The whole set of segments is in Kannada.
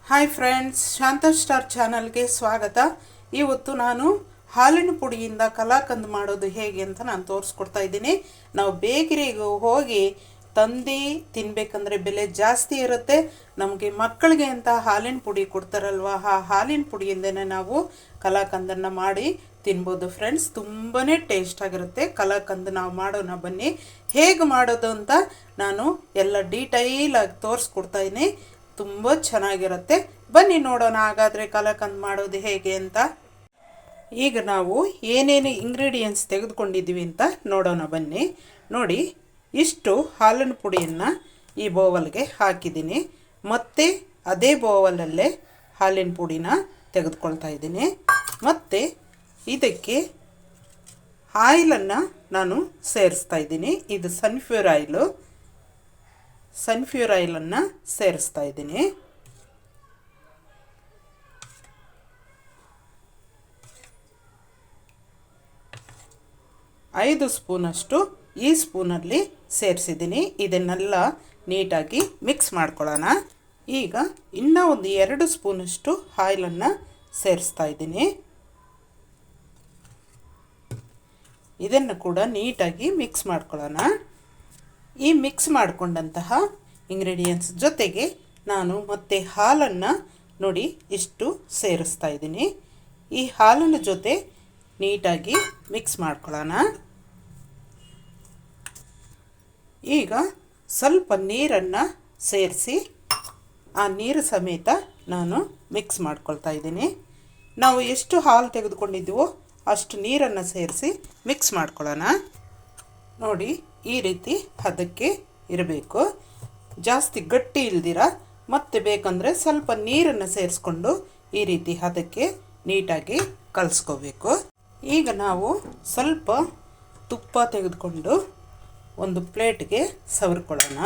ಹಾಯ್ ಫ್ರೆಂಡ್ಸ್, ಶಾಂತ ಸ್ಟಾರ್ ಚಾನಲ್ಗೆ ಸ್ವಾಗತ. ಇವತ್ತು ನಾನು ಹಾಲಿನ ಪುಡಿಯಿಂದ ಕಲಾಕಂದ್ ಮಾಡೋದು ಹೇಗೆ ಅಂತ ನಾನು ತೋರಿಸ್ಕೊಡ್ತಾ ಇದ್ದೀನಿ. ನಾವು ಬೇಕರಿಗೆ ಹೋಗಿ ತಂದು ತಿನ್ನಬೇಕಂದ್ರೆ ಬೆಲೆ ಜಾಸ್ತಿ ಇರುತ್ತೆ. ನಮಗೆ ಮಕ್ಕಳಿಗೆ ಅಂತ ಹಾಲಿನ ಪುಡಿ ಕೊಡ್ತಾರಲ್ವ, ಆ ಹಾಲಿನ ಪುಡಿಯಿಂದನೇ ನಾವು ಕಲಾಕಂದನ್ನು ಮಾಡಿ ತಿನ್ಬೋದು ಫ್ರೆಂಡ್ಸ್. ತುಂಬಾ ಟೇಸ್ಟ್ ಆಗಿರುತ್ತೆ ಕಲಾಕಂದ್. ನಾವು ಮಾಡೋಣ ಬನ್ನಿ. ಹೇಗೆ ಮಾಡೋದು ಅಂತ ನಾನು ಎಲ್ಲ ಡೀಟೈಲಾಗಿ ತೋರಿಸ್ಕೊಡ್ತಾ ಇದ್ದೀನಿ. ತುಂಬ ಚೆನ್ನಾಗಿರುತ್ತೆ. ಬನ್ನಿ ನೋಡೋಣ ಹಾಗಾದರೆ ಕಲಾಕಂದ್ ಮಾಡೋದು ಹೇಗೆ ಅಂತ. ಈಗ ನಾವು ಏನೇನು ಇಂಗ್ರೀಡಿಯೆಂಟ್ಸ್ ತೆಗೆದುಕೊಂಡಿದ್ದೀವಿ ಅಂತ ನೋಡೋಣ ಬನ್ನಿ. ನೋಡಿ, ಇಷ್ಟು ಹಾಲಿನ ಪುಡಿಯನ್ನು ಈ ಬೌವಲ್ಗೆ ಹಾಕಿದ್ದೀನಿ. ಮತ್ತು ಅದೇ ಬೌವಲಲ್ಲೇ ಹಾಲಿನ ಪುಡಿನ ತೆಗೆದುಕೊಳ್ತಾ ಇದ್ದೀನಿ. ಮತ್ತು ಇದಕ್ಕೆ ಆಯಿಲನ್ನು ನಾನು ಸೇರಿಸ್ತಾ ಇದ್ದೀನಿ. ಇದು ಸನ್ಫ್ಯೂರ್ ಆಯಿಲನ್ನು ಸೇರಿಸ್ತಾ ಇದ್ದೀನಿ. ಐದು ಸ್ಪೂನಷ್ಟು ಈ ಸ್ಪೂನಲ್ಲಿ ಸೇರಿಸಿದ್ದೀನಿ. ಇದನ್ನೆಲ್ಲ ನೀಟಾಗಿ ಮಿಕ್ಸ್ ಮಾಡ್ಕೊಳ್ಳೋಣ. ಈಗ ಇನ್ನೂ ಒಂದು 2 ಸ್ಪೂನಷ್ಟು ಆಯಿಲನ್ನು ಸೇರಿಸ್ತಾ ಇದ್ದೀನಿ. ಇದನ್ನು ಕೂಡ ನೀಟಾಗಿ ಮಿಕ್ಸ್ ಮಾಡ್ಕೊಳ್ಳೋಣ. ಈ ಮಿಕ್ಸ್ ಮಾಡಿಕೊಂಡಂತಹ ಇಂಗ್ರೀಡಿಯೆಂಟ್ಸ್ ಜೊತೆಗೆ ನಾನು ಮತ್ತೆ ಹಾಲನ್ನು ನೋಡಿ ಇಷ್ಟು ಸೇರಿಸ್ತಾ ಇದ್ದೀನಿ. ಈ ಹಾಲಿನ ಜೊತೆ ನೀಟಾಗಿ ಮಿಕ್ಸ್ ಮಾಡ್ಕೊಳ್ಳೋಣ. ಈಗ ಸ್ವಲ್ಪ ನೀರನ್ನು ಸೇರಿಸಿ ಆ ನೀರು ಸಮೇತ ನಾನು ಮಿಕ್ಸ್ ಮಾಡ್ಕೊಳ್ತಾ ಇದ್ದೀನಿ. ನಾವು ಎಷ್ಟು ಹಾಲು ತೆಗೆದುಕೊಂಡಿದ್ದೀವೋ ಅಷ್ಟು ನೀರನ್ನು ಸೇರಿಸಿ ಮಿಕ್ಸ್ ಮಾಡ್ಕೊಳ್ಳೋಣ. ನೋಡಿ, ಈ ರೀತಿ ಹದಕ್ಕೆ ಇರಬೇಕು. ಜಾಸ್ತಿ ಗಟ್ಟಿ ಇಲ್ದಿರ. ಮತ್ತೆ ಬೇಕಂದರೆ ಸ್ವಲ್ಪ ನೀರನ್ನು ಸೇರಿಸ್ಕೊಂಡು ಈ ರೀತಿ ಹದಕ್ಕೆ ನೀಟಾಗಿ ಕಲಿಸ್ಕೋಬೇಕು. ಈಗ ನಾವು ಸ್ವಲ್ಪ ತುಪ್ಪ ತೆಗೆದುಕೊಂಡು ಒಂದು ಪ್ಲೇಟ್ಗೆ ಸವರ್ಕೊಳ್ಳೋಣ.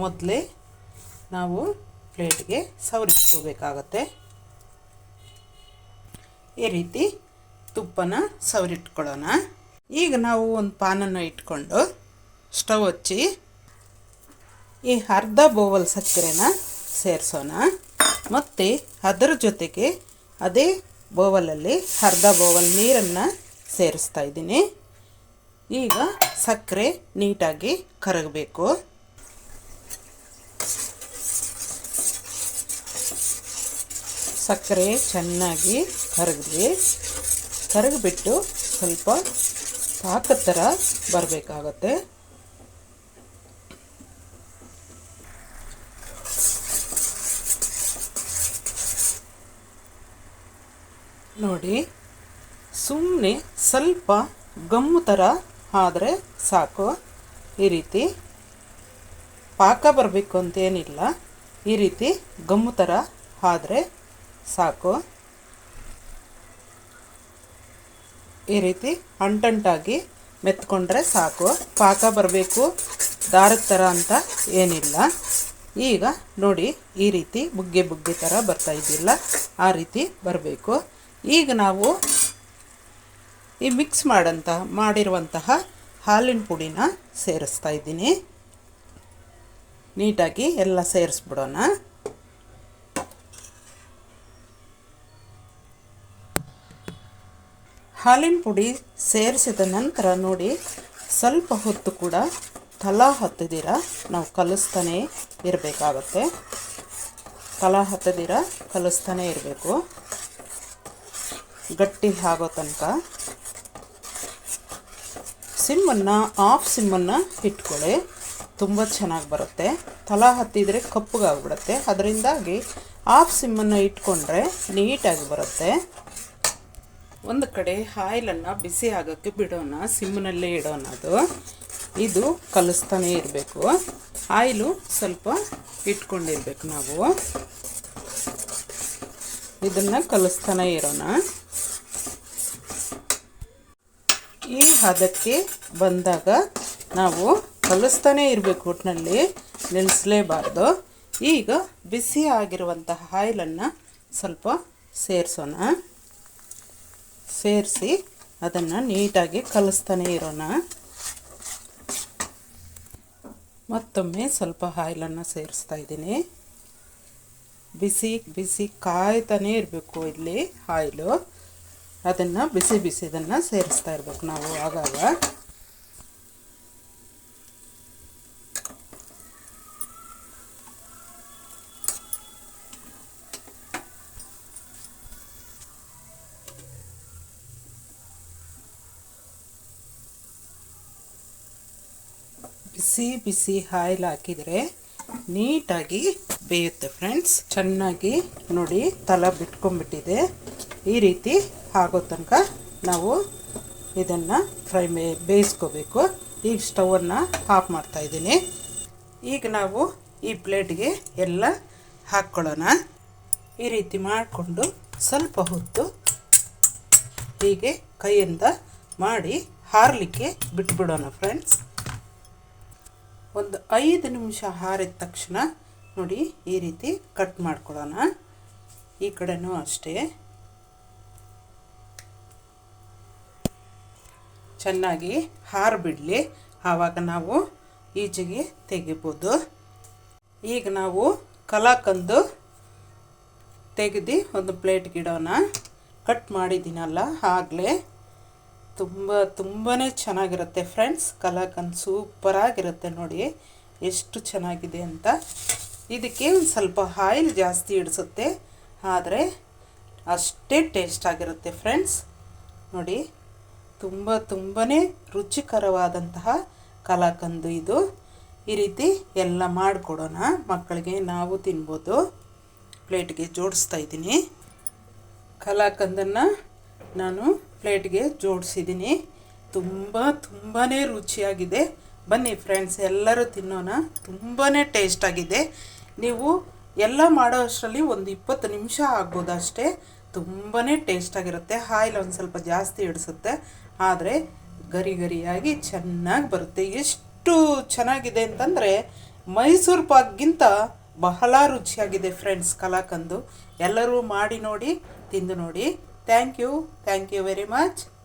ಮೊದಲೇ ನಾವು ಪ್ಲೇಟ್ಗೆ ಸವರಿಟ್ಕೋಬೇಕಾಗತ್ತೆ. ಈ ರೀತಿ ತುಪ್ಪನ ಸವರಿಟ್ಕೊಳ್ಳೋಣ. ಈಗ ನಾವು ಒಂದು ಪಾನನ್ನು ಇಟ್ಕೊಂಡು ಸ್ಟವ್ ಹಚ್ಚಿ ಈ ಅರ್ಧ ಬೌಲ್ ಸಕ್ಕರೆನ ಸೇರಿಸೋಣ. ಮತ್ತು ಅದರ ಜೊತೆಗೆ ಅದೇ ಬೌಲಲ್ಲಿ ಅರ್ಧ ಬೌಲ್ ನೀರನ್ನು ಸೇರಿಸ್ತಾ ಇದ್ದೀನಿ. ಈಗ ಸಕ್ಕರೆ ನೀಟಾಗಿ ಕರಗಬೇಕು. ಸಕ್ಕರೆ ಚೆನ್ನಾಗಿ ಕರಗಿಬಿಟ್ಟು ಸ್ವಲ್ಪ ಪಾಕದ ಥರ ಬರಬೇಕಾಗತ್ತೆ. ನೋಡಿ, ಸುಮ್ಮನೆ ಸ್ವಲ್ಪ ಗಮ್ಮು ಥರ ಆದರೆ ಸಾಕು. ಈ ರೀತಿ ಪಾಕ ಬರಬೇಕು ಅಂತೇನಿಲ್ಲ. ಈ ರೀತಿ ಗಮ್ಮು ಥರ ಆದರೆ ಸಾಕು. ಈ ರೀತಿ ಅಂಟಂಟಾಗಿ ಮೆತ್ಕೊಂಡ್ರೆ ಸಾಕು. ಪಾಕ ಬರಬೇಕು ದಾರದ ಥರ ಅಂತ ಏನಿಲ್ಲ. ಈಗ ನೋಡಿ, ಈ ರೀತಿ ಬುಗ್ಗೆ ಥರ ಬರ್ತಾ ಇದೆಯಲ್ಲ, ಆ ರೀತಿ ಬರಬೇಕು. ಈಗ ನಾವು ಈ ಮಿಕ್ಸ್ ಮಾಡಿರುವಂತಹ ಹಾಲಿನ ಪುಡಿನ ಸೇರಿಸ್ತಾ ಇದ್ದೀನಿ. ನೀಟಾಗಿ ಎಲ್ಲ ಸೇರಿಸ್ಬಿಡೋಣ. ಹಾಲಿನ ಪುಡಿ ಸೇರಿಸಿದ ನಂತರ ನೋಡಿ, ಸ್ವಲ್ಪ ಹೊತ್ತು ಕೂಡ ತಳ ಹತ್ತದಿರ ನಾವು ಕಲಿಸ್ತಾನೆ ಇರಬೇಕಾಗತ್ತೆ. ತಳ ಹತ್ತದಿರ ಕಲಿಸ್ತಾನೆ ಇರಬೇಕು, ಗಟ್ಟಿ ಆಗೋ ತನಕ. ಆಫ್ ಸಿಮ್ಮನ್ನು ಇಟ್ಕೊಳ್ಳಿ, ತುಂಬ ಚೆನ್ನಾಗಿ ಬರುತ್ತೆ. ತಳ ಹತ್ತಿದರೆ ಕಪ್ಪಗಾಗ್ಬಿಡುತ್ತೆ. ಅದರಿಂದಾಗಿ ಆಫ್ ಸಿಮ್ಮನ್ನು ಇಟ್ಕೊಂಡ್ರೆ ನೀಟಾಗಿ ಬರುತ್ತೆ. ಒಂದು ಕಡೆ ಆಯಿಲನ್ನು ಬಿಸಿ ಆಗೋಕ್ಕೆ ಬಿಡೋಣ, ಸಿಮ್ನಲ್ಲೇ ಇಡೋಣ. ಇದು ಕಲಿಸ್ತಾನೆ ಇರಬೇಕು. ಆಯಿಲು ಸ್ವಲ್ಪ ಇಟ್ಕೊಂಡಿರ್ಬೇಕು. ನಾವು ಇದನ್ನು ಕಲಿಸ್ತಾನೆ ಇರೋಣ. ಈ ಹದಕ್ಕೆ ಬಂದಾಗ ನಾವು ಕಲಿಸ್ತಾನೆ ಇರಬೇಕು, ಒಟ್ಟಿನಲ್ಲಿ ನಿಲ್ಲಿಸಲೇಬಾರ್ದು. ಈಗ ಬಿಸಿ ಆಗಿರುವಂತಹ ಆಯಿಲನ್ನು ಸ್ವಲ್ಪ ಸೇರಿಸೋಣ. ಸೇರಿಸಿ ಅದನ್ನು ನೀಟಾಗಿ ಕಲಿಸ್ತಾನೆ ಇರೋಣ. ಮತ್ತೊಮ್ಮೆ ಸ್ವಲ್ಪ ಆಯಿಲನ್ನು ಸೇರಿಸ್ತಾ ಇದ್ದೀನಿ. ಬಿಸಿ ಬಿಸಿ ಕಾಯ್ತಾನೇ ಇರಬೇಕು ಇಲ್ಲಿ ಆಯಿಲು. ಅದನ್ನು ಬಿಸಿ ಬಿಸಿದನ್ನು ಸೇರಿಸ್ತಾ ಇರಬೇಕು ನಾವು ಆಗಾಗ. ಬಿಸಿ ಬಿಸಿ ಆಯಿಲ್ ಹಾಕಿದರೆ ನೀಟಾಗಿ ಬೇಯುತ್ತೆ ಫ್ರೆಂಡ್ಸ್. ಚೆನ್ನಾಗಿ ನೋಡಿ ತಲೆ ಬಿಟ್ಕೊಂಡ್ಬಿಟ್ಟಿದೆ. ಈ ರೀತಿ ಆಗೋ ತನಕ ನಾವು ಇದನ್ನು ಬೇಯಿಸ್ಕೋಬೇಕು. ಈಗ ಸ್ಟವನ್ನು ಆಫ್ ಮಾಡ್ತಾಯಿದ್ದೀನಿ. ಈಗ ನಾವು ಈ ಪ್ಲೇಟ್ಗೆ ಎಲ್ಲ ಹಾಕ್ಕೊಳ್ಳೋಣ. ಈ ರೀತಿ ಮಾಡಿಕೊಂಡು ಸ್ವಲ್ಪ ಹೊತ್ತು ಹೀಗೆ ಕೈಯಿಂದ ಮಾಡಿ ಹಾರಲಿಕ್ಕೆ ಬಿಟ್ಬಿಡೋಣ ಫ್ರೆಂಡ್ಸ್. ಒಂದು 5 ನಿಮಿಷ ಆರಿದ ತಕ್ಷಣ ನೋಡಿ ಈ ರೀತಿ ಕಟ್ ಮಾಡ್ಕೊಳ್ಳೋಣ. ಈ ಕಡೆನೂ ಅಷ್ಟೇ ಚೆನ್ನಾಗಿ ಹಾರಿಬಿಡಲಿ, ಆವಾಗ ನಾವು ಈಚೆಗೆ ತೆಗಿಬೋದು. ಈಗ ನಾವು ಕಲಾಕಂದು ತೆಗೆದು ಒಂದು ಪ್ಲೇಟ್ಗೆ ಇಡೋಣ. ಕಟ್ ಮಾಡಿದ್ದೀನಲ್ಲ ಆಗಲೇ. ತುಂಬಾ ಚೆನ್ನಾಗಿರುತ್ತೆ ಫ್ರೆಂಡ್ಸ್. ಕಲಾಕಂದ್ ಸೂಪರಾಗಿರುತ್ತೆ ನೋಡಿ ಎಷ್ಟು ಚೆನ್ನಾಗಿದೆ ಅಂತ. ಇದಕ್ಕೆ ಒಂದು ಸ್ವಲ್ಪ ಆಯಿಲ್ ಜಾಸ್ತಿ ಇಡಿಸುತ್ತೆ, ಆದರೆ ಅಷ್ಟೇ ಟೇಸ್ಟ್ ಆಗಿರುತ್ತೆ ಫ್ರೆಂಡ್ಸ್. ನೋಡಿ ತುಂಬಾ ರುಚಿಕರವಾದಂತಹ ಕಲಾಕಂದು ಇದು. ಈ ರೀತಿ ಎಲ್ಲ ಮಾಡಿಕೊಡೋಣ ಮಕ್ಕಳಿಗೆ, ನಾವು ತಿನ್ಬೋದು. ಪ್ಲೇಟ್ಗೆ ಜೋಡಿಸ್ತಾ ಇದ್ದೀನಿ. ಕಲಾಕಂದನ್ನು ನಾನು ಪ್ಲೇಟ್ಗೆ ಜೋಡಿಸಿದ್ದೀನಿ. ತುಂಬಾ ರುಚಿಯಾಗಿದೆ. ಬನ್ನಿ ಫ್ರೆಂಡ್ಸ್ ಎಲ್ಲರೂ ತಿನ್ನೋಣ. ತುಂಬಾ ಟೇಸ್ಟಾಗಿದೆ. ನೀವು ಎಲ್ಲ ಮಾಡೋ ಅಷ್ಟರಲ್ಲಿ ಒಂದು 20 ನಿಮಿಷ ಆಗ್ಬೋದು ಅಷ್ಟೇ. ತುಂಬಾ ಟೇಸ್ಟಾಗಿರುತ್ತೆ. ಆಯಿಲ್ ಒಂದು ಸ್ವಲ್ಪ ಜಾಸ್ತಿ ಇಡಿಸುತ್ತೆ, ಆದರೆ ಗರಿಯಾಗಿ ಚೆನ್ನಾಗಿ ಬರುತ್ತೆ. ಎಷ್ಟು ಚೆನ್ನಾಗಿದೆ ಅಂತಂದರೆ ಮೈಸೂರು ಪಾಕ್ಗಿಂತ ಬಹಳ ರುಚಿಯಾಗಿದೆ ಫ್ರೆಂಡ್ಸ್ ಕಲಾಕಂದು. ಎಲ್ಲರೂ ಮಾಡಿ ನೋಡಿ, ತಿಂದು ನೋಡಿ. Thank you very much.